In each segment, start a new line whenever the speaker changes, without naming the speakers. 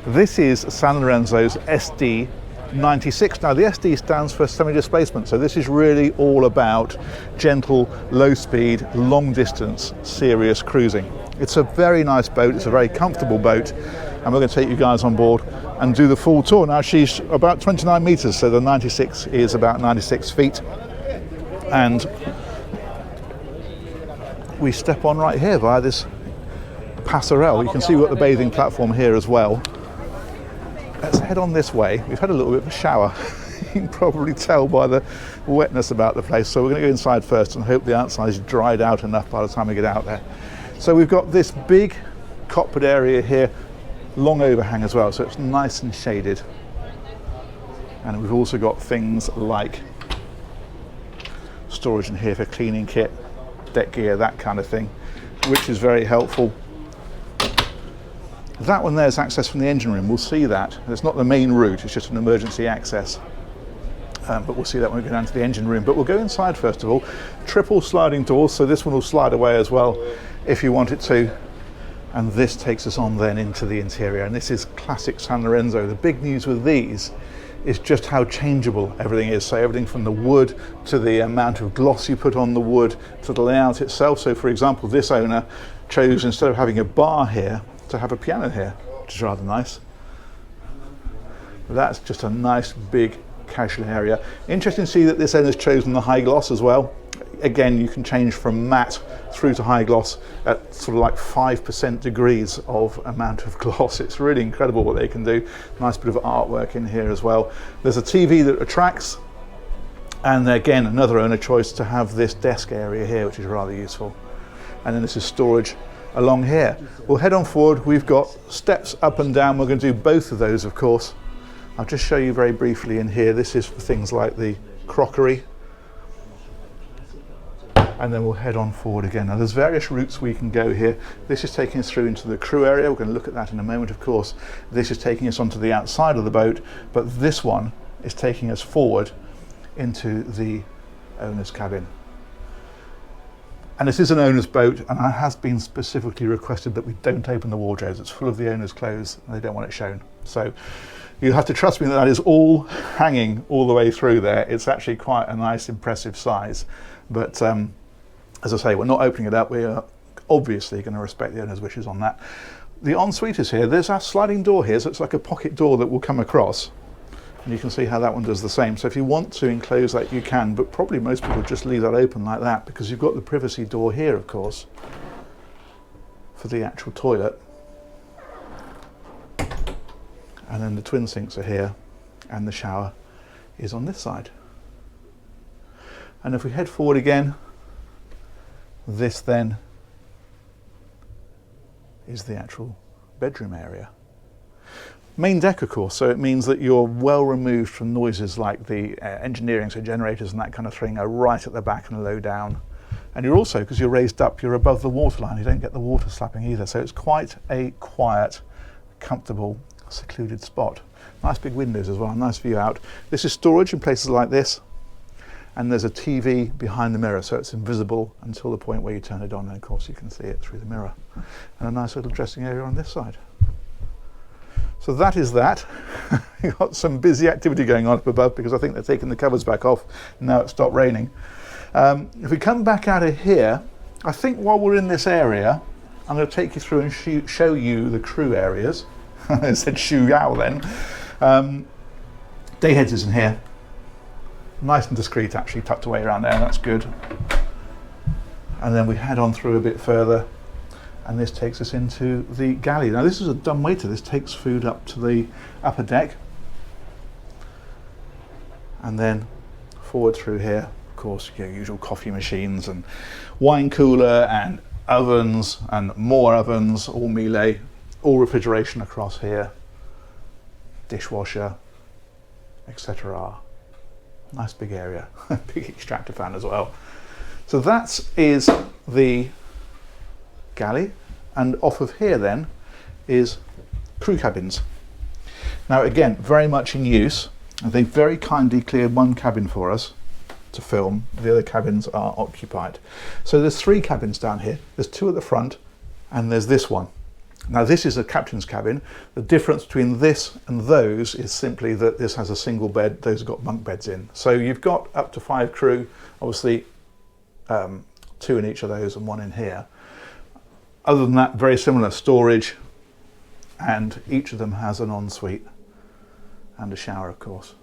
This is Sanlorenzo's SD96. Now the SD stands for semi-displacement, so this is really all about gentle, low speed, long distance, serious cruising. It's a very nice boat, it's a very comfortable boat, and we're going to take you guys on board and do the full tour. Now she's about 29 meters, so the 96 is about 96 feet. And we step on right here via this passerelle. You can see we've got the bathing platform here as well. Let's head on this way. We've had a little bit of a shower. You can probably tell by the wetness about the place. So we're going to go inside first and hope the outside is dried out enough by the time we get out there. So we've got this big cockpit area here, long overhang as well, so it's nice and shaded. And we've also got things like storage in here for cleaning kit, deck gear, that kind of thing, which is very helpful. That one there's access from the engine room. We'll see that. It's not the main route, it's just an emergency access. But we'll see that when we go down to the engine room. But we'll go inside first of all. Triple sliding doors, so this one will slide away as well if you want it to. And this takes us on then into the interior. And this is classic Sanlorenzo. The big news with these is just how changeable everything is. So everything from the wood to the amount of gloss you put on the wood to the layout itself. So for example, this owner chose, instead of having a bar here, to have a piano here, which is rather nice. But that's just a nice big casual area. Interesting to see that this owner's chosen the high gloss as well. Again, you can change from matte through to high gloss at sort of like 5% degrees of amount of gloss. It's really incredible what they can do. Nice bit of artwork in here as well. There's a TV that attracts, and again, another owner choice to have this desk area here, which is rather useful. And then this is storage along here. We'll head on forward. We've got steps up and down. We're going to do both of those, of course. I'll just show you very briefly in here. This is for things like the crockery. And then we'll head on forward again. Now there's various routes we can go here. This is taking us through into the crew area. We're going to look at that in a moment, of course. This is taking us onto the outside of the boat, but this one is taking us forward into the owner's cabin. And this is an owner's boat, and it has been specifically requested that we don't open the wardrobes. It's full of the owner's clothes, and they don't want it shown. So you have to trust me that that is all hanging all the way through there. It's actually quite a nice, impressive size. But as I say, we're not opening it up. We are obviously going to respect the owner's wishes on that. The ensuite is here. There's our sliding door here, so it's like a pocket door that will come across. And you can see how that one does the same. So if you want to enclose that, you can, but probably most people just leave that open like that, because you've got the privacy door here, of course, for the actual toilet. And then the twin sinks are here, and the shower is on this side. And if we head forward again, this then is the actual bedroom area. Main deck, of course, so it means that you're well removed from noises like the engineering, so generators and that kind of thing are right at the back and low down. And you're also, because you're raised up, you're above the waterline, you don't get the water slapping either, so it's quite a quiet, comfortable, secluded spot. Nice big windows as well, nice view out. This is storage in places like this, and there's a TV behind the mirror, so it's invisible until the point where you turn it on, and of course you can see it through the mirror. And a nice little dressing area on this side. So that is that. You've got some busy activity going on up above, because I think they're taking the covers back off now it's stopped raining. If we come back out of here, I think while we're in this area, I'm going to take you through and show you the crew areas. I said shoo yow then. Day heads is in here. Nice and discreet, actually, tucked away around there, that's good. And then we head on through a bit further, and this takes us into the galley. Now this is a dumb waiter. This takes food up to the upper deck, and then forward through here, of course, your usual coffee machines and wine cooler and ovens and more ovens, all Miele, all refrigeration across here, dishwasher, etc. Nice big area, big extractor fan as well. So that is the galley, and off of here then is crew cabins. Now again, very much in use, and they very kindly cleared one cabin for us to film. The other cabins are occupied. So there's 3 cabins down here. There's 2 at the front, and there's this one. Now this is a captain's cabin. The difference between this and those is simply that this has a single bed, those have got bunk beds in. So you've got up to 5 crew, obviously 2 in each of those and 1 in here. Other than that, very similar storage, and each of them has an ensuite and a shower, of course.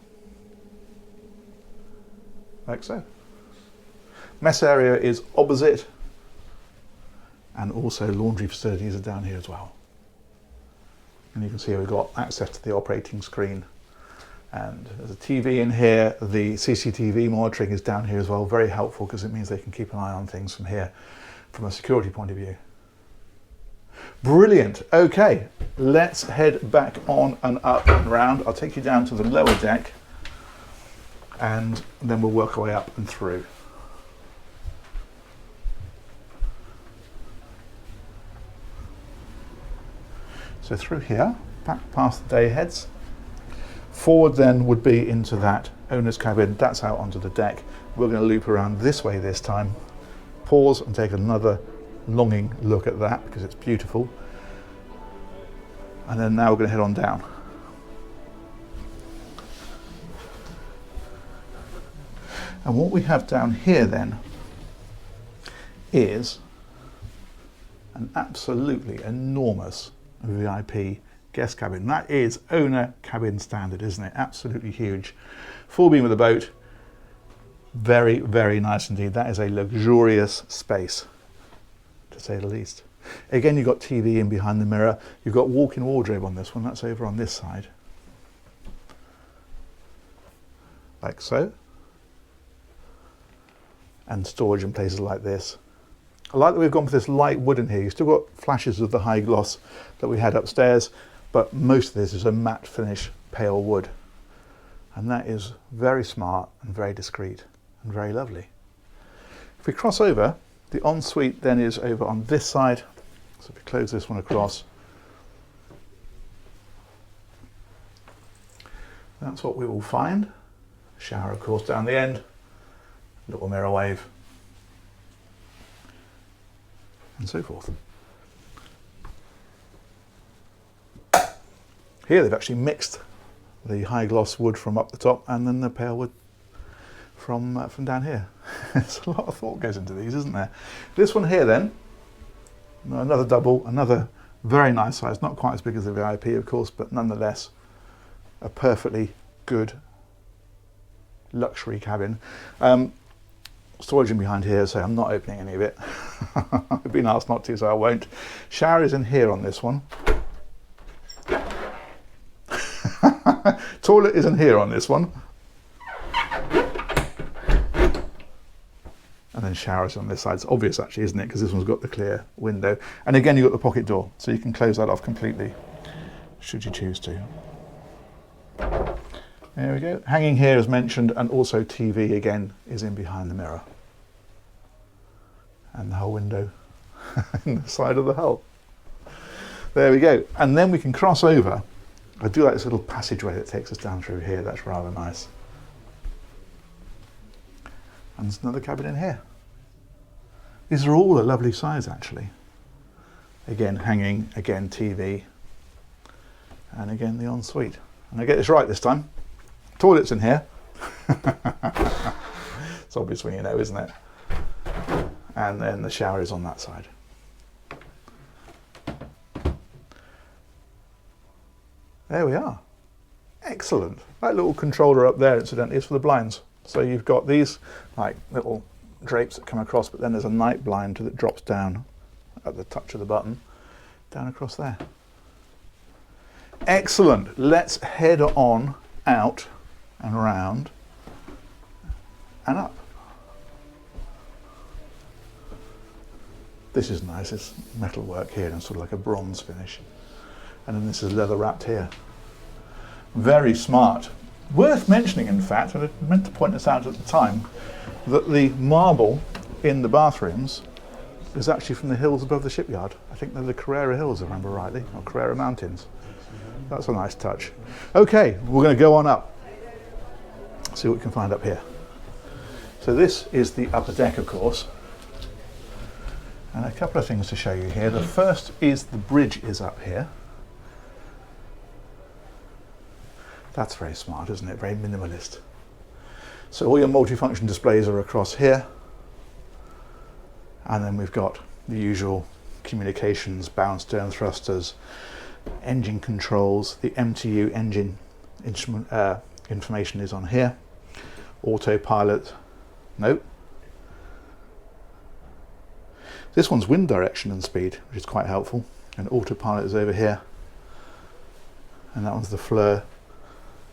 Like so. Mess area is opposite, and also laundry facilities are down here as well. And you can see we've got access to the operating screen, and there's a TV in here. The CCTV monitoring is down here as well, very helpful because it means they can keep an eye on things from here from a security point of view. Brilliant. Okay, let's head back on and up and round. I'll take you down to the lower deck and then we'll work our way up and through. So through here, back past the day heads. Forward then would be into that owner's cabin. That's out onto the deck. We're going to loop around this way this time. Pause and take another longing look at that because it's beautiful. And then now we're going to head on down. And what we have down here then is an absolutely enormous VIP guest cabin. That is owner cabin standard, isn't it? Absolutely huge. Full beam of the boat. Very, very nice indeed. That is a luxurious space, to say the least. Again, you've got TV in behind the mirror. You've got walk-in wardrobe on this one. That's over on this side. Like so. And storage in places like this. I like that we've gone for this light wood in here. You've still got flashes of the high gloss that we had upstairs, but most of this is a matte finish pale wood. And that is very smart and very discreet and very lovely. If we cross over, the ensuite then is over on this side. So if we close this one across, that's what we will find. Shower, of course, down the end. Little mirror wave. And so forth. Here they've actually mixed the high gloss wood from up the top and then the pale wood from down here. There's a lot of thought goes into these, isn't there? This one here then, another double, another very nice size, not quite as big as the VIP of course, but nonetheless a perfectly good luxury cabin. Storage in behind here, so I'm not opening any of it. I've been asked not to, so I won't. Shower is in here on this one. Toilet is in here on this one. And then showers on this side. It's obvious actually, isn't it? Because this one's got the clear window. And again, you've got the pocket door, so you can close that off completely, should you choose to. There we go. Hanging here as mentioned, and also TV again is in behind the mirror. And the whole window in the side of the hull. There we go. And then we can cross over. I do like this little passageway that takes us down through here. That's rather nice. And there's another cabin in here. These are all a lovely size actually. Again hanging, again TV, and again the ensuite. And I get this right this time. Toilet's in here. It's obvious when you know, isn't it? And then the shower is on that side. There we are. Excellent. That little controller up there, incidentally, is for the blinds. So you've got these like little drapes that come across, but then there's a night blind that drops down at the touch of the button, down across there. Excellent. Let's head on out and around and up. This is nice. It's metal work here and sort of like a bronze finish. And then this is leather wrapped here. Very smart. Worth mentioning, in fact, and I meant to point this out at the time, that the marble in the bathrooms is actually from the hills above the shipyard. I think they're the Carrera Hills, if I remember rightly, or Carrera Mountains. That's a nice touch. Okay, we're going to go on up. See what we can find up here. So this is the upper deck, of course. And a couple of things to show you here. The first is the bridge is up here. That's very smart, isn't it? Very minimalist. So all your multifunction displays are across here. And then we've got the usual communications, bow and stern thrusters, engine controls. The MTU engine instrument information is on here. Autopilot, nope. This one's wind direction and speed, which is quite helpful. And autopilot is over here. And that one's the FLIR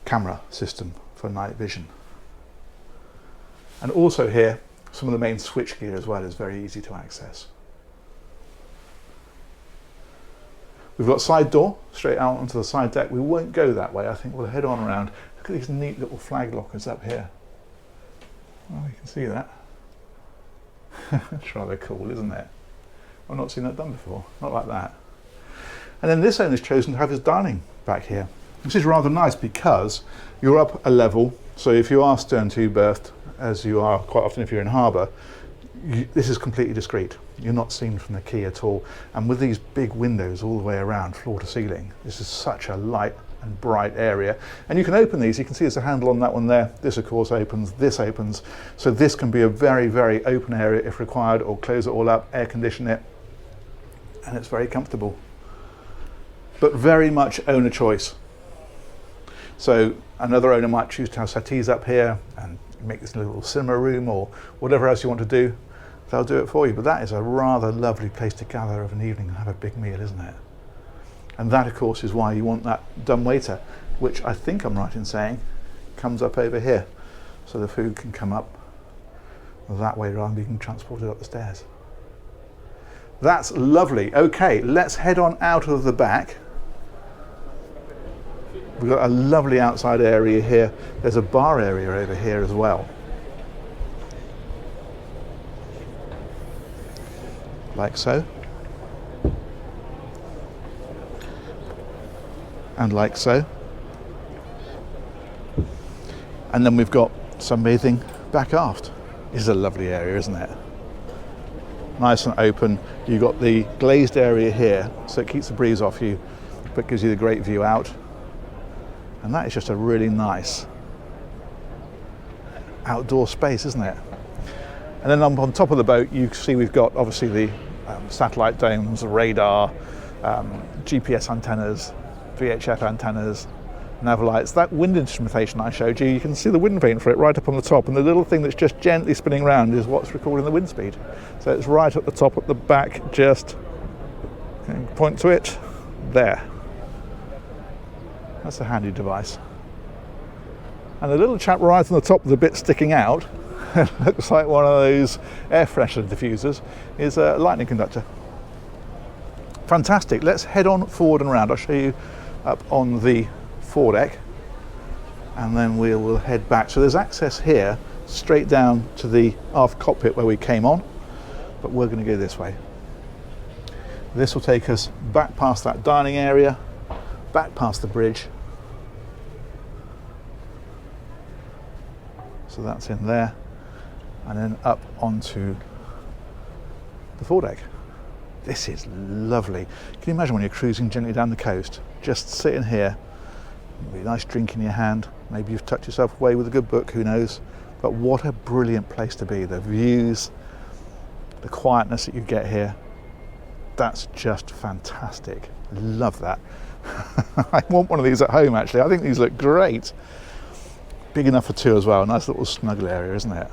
camera system for night vision. And also here, some of the main switch gear as well is very easy to access. We've got side door straight out onto the side deck. We won't go that way. I think we'll head on around. Look at these neat little flag lockers up here. Oh, you can see that. It's rather cool, isn't it? I've not seen that done before. Not like that. And then this owner's chosen to have his dining back here. This is rather nice because you're up a level. So if you are stern to berthed, as you are quite often if you're in harbour, this is completely discreet. You're not seen from the quay at all. And with these big windows all the way around, floor to ceiling, this is such a light and bright area. And you can open these. You can see there's a handle on that one there. This of course opens, this opens. So this can be a very, very open area if required, or close it all up, air condition it, and it's very comfortable. But very much owner choice. So another owner might choose to have settees up here and make this little cinema room or whatever else you want to do. They'll do it for you. But that is a rather lovely place to gather of an evening and have a big meal, isn't it? And that of course is why you want that dumbwaiter, which I think I'm right in saying comes up over here. So the food can come up that way rather than being transported up the stairs. That's lovely. Okay, let's head on out of the back. We've got a lovely outside area here. There's a bar area over here as well. Like so. And like so. And then we've got sunbathing back aft. This is a lovely area, isn't it? Nice and open. You've got the glazed area here, so it keeps the breeze off you, but gives you the great view out. And that is just a really nice outdoor space, isn't it? And then on top of the boat, you see we've got obviously the satellite domes, radar, GPS antennas, VHF antennas, nav lights. That wind instrumentation I showed you, you can see the wind vane for it right up on the top, and the little thing that's just gently spinning around is what's recording the wind speed. So it's right at the top, at the back, just point to it, there. That's a handy device. And the little chap right on the top with the bit sticking out, looks like one of those air freshener diffusers, is a lightning conductor. Fantastic. Let's head on forward and around. I'll show you up on the foredeck, and then we will head back. So there's access here straight down to the aft cockpit where we came on, but we're going to go this way. This will take us back past that dining area, back past the bridge. So that's in there, and then up onto the foredeck. This is lovely. Can you imagine when you're cruising gently down the coast, just sitting here, with a nice drink in your hand, maybe you've tucked yourself away with a good book, who knows, but what a brilliant place to be. The views, the quietness that you get here, that's just fantastic. Love that. I want one of these at home actually. I think these look great. Big enough for two as well. Nice little snuggle area, isn't it?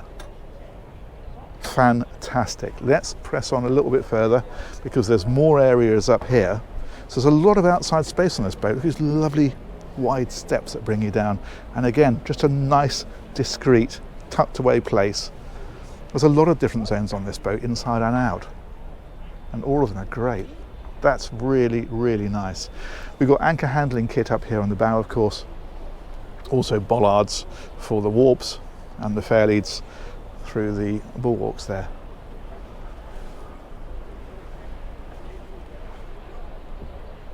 Fantastic. Let's press on a little bit further because there's more areas up here. So there's a lot of outside space on this boat. Look at these lovely wide steps that bring you down. And again, just a nice, discreet, tucked away place. There's a lot of different zones on this boat, inside and out. And all of them are great. That's really, really nice. We've got anchor handling kit up here on the bow, of course. Also bollards for the warps and the fair leads through the bulwarks there.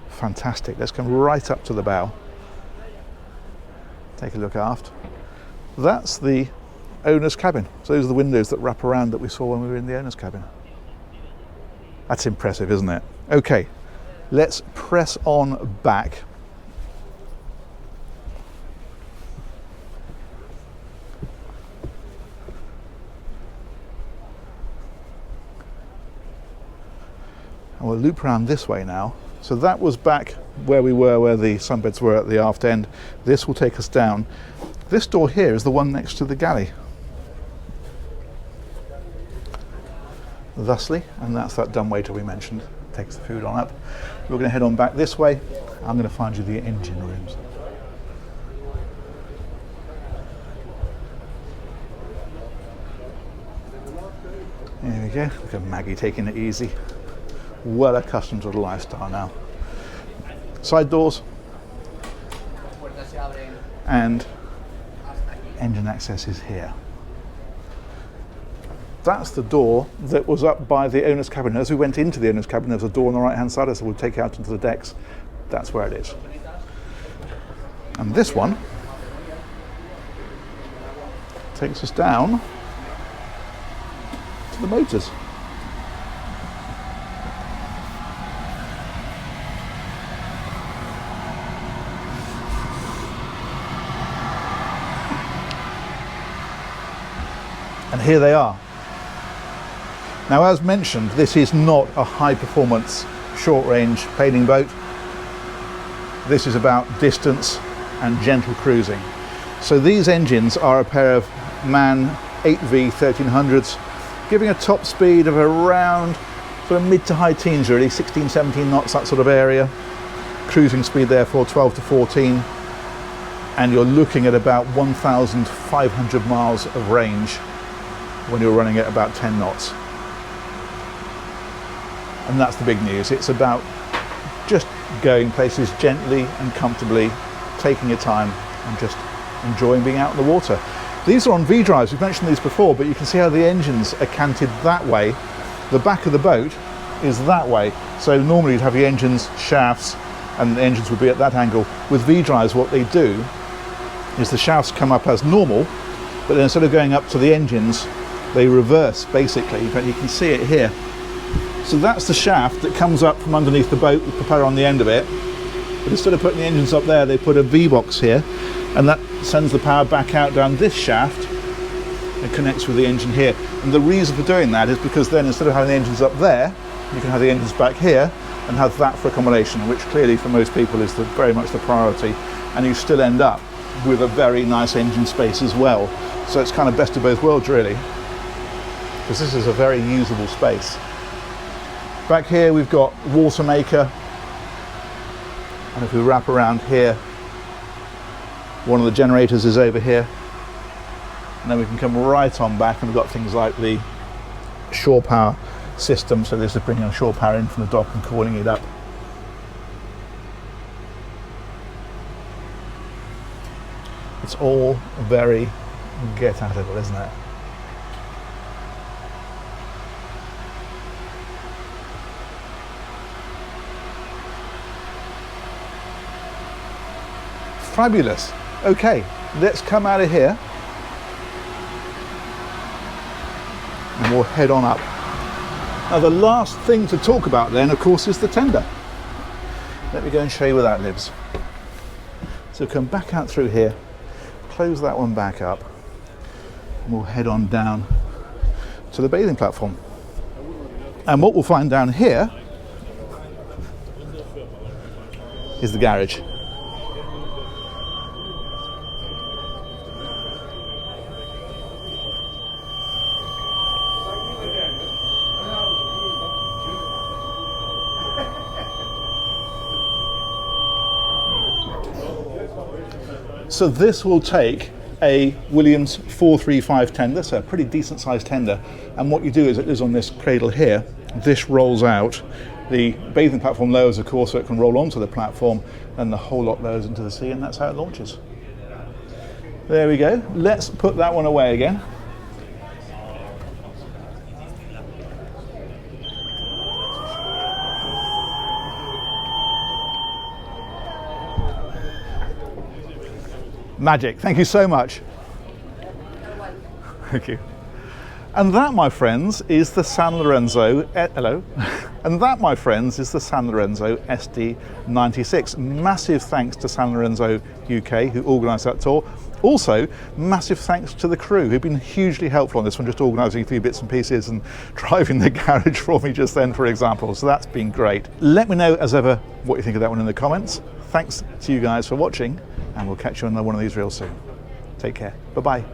Fantastic. Let's come right up to the bow. Take a look aft. That's the owner's cabin. So those are the windows that wrap around that we saw when we were in the owner's cabin. That's impressive, isn't it? Okay, let's press on back. And we'll loop around this way now. So that was back where we were, where the sunbeds were at the aft end. This will take us down. This door here is the one next to the galley. Thusly, and that's that dumbwaiter we mentioned. Takes the food on up. We're going to head on back this way. I'm going to find you the engine rooms. There we go. Look at Maggie taking it easy. Well accustomed to the lifestyle now. Side doors and engine access is here. That's the door that was up by the owner's cabin. As we went into the owner's cabin, there's a door on the right hand side, so we'll take it out into the decks. That's where it is. And this one takes us down to the motors. And here they are. Now, as mentioned, this is not a high performance short range painting boat. This is about distance and gentle cruising. So these engines are a pair of MAN 8V 1300s, giving a top speed of around sort of mid to high teens really, 16, 17 knots, that sort of area. Cruising speed therefore 12 to 14. And you're looking at about 1,500 miles of range when you're running at about 10 knots. And that's the big news. It's about just going places gently and comfortably, taking your time and just enjoying being out in the water. These are on V-drives. We've mentioned these before, but you can see how the engines are canted that way. The back of the boat is that way. So normally you'd have the engines, shafts, and the engines would be at that angle. With V-drives, what they do is the shafts come up as normal, but then instead of going up to the engines, they reverse basically. In fact, you can see it here. So that's the shaft that comes up from underneath the boat with the propeller on the end of it. But instead of putting the engines up there, they put a V-box here, and that sends the power back out down this shaft and connects with the engine here. And the reason for doing that is because then instead of having the engines up there, you can have the engines back here and have that for accommodation, which clearly for most people is very much the priority. And you still end up with a very nice engine space as well. So it's kind of best of both worlds really, because this is a very usable space. Back here we've got water maker, and if we wrap around here, one of the generators is over here, and then we can come right on back and we've got things like the shore power system. So this is bringing our shore power in from the dock and calling it up. It's all very get at it, isn't it? Fabulous. Okay, let's come out of here and we'll head on up. Now the last thing to talk about then, of course, is the tender. Let me go and show you where that lives. So come back out through here, close that one back up, and we'll head on down to the bathing platform. And what we'll find down here is the garage. So this will take a Williams 435 tender, so a pretty decent sized tender, and what you do is it is on this cradle here, this rolls out, the bathing platform lowers of course so it can roll onto the platform, and the whole lot lowers into the sea, and that's how it launches. There we go. Let's put that one away again. Magic, thank you so much. Thank you. And that, my friends, is the Sanlorenzo, hello, And that, my friends, is the Sanlorenzo SD96. Massive thanks to Sanlorenzo UK, who organised that tour. Also, massive thanks to the crew, who've been hugely helpful on this one, just organising a few bits and pieces and driving the garage for me just then, for example. So that's been great. Let me know, as ever, what you think of that one in the comments. Thanks to you guys for watching, and we'll catch you on another one of these real soon. Take care. Bye-bye.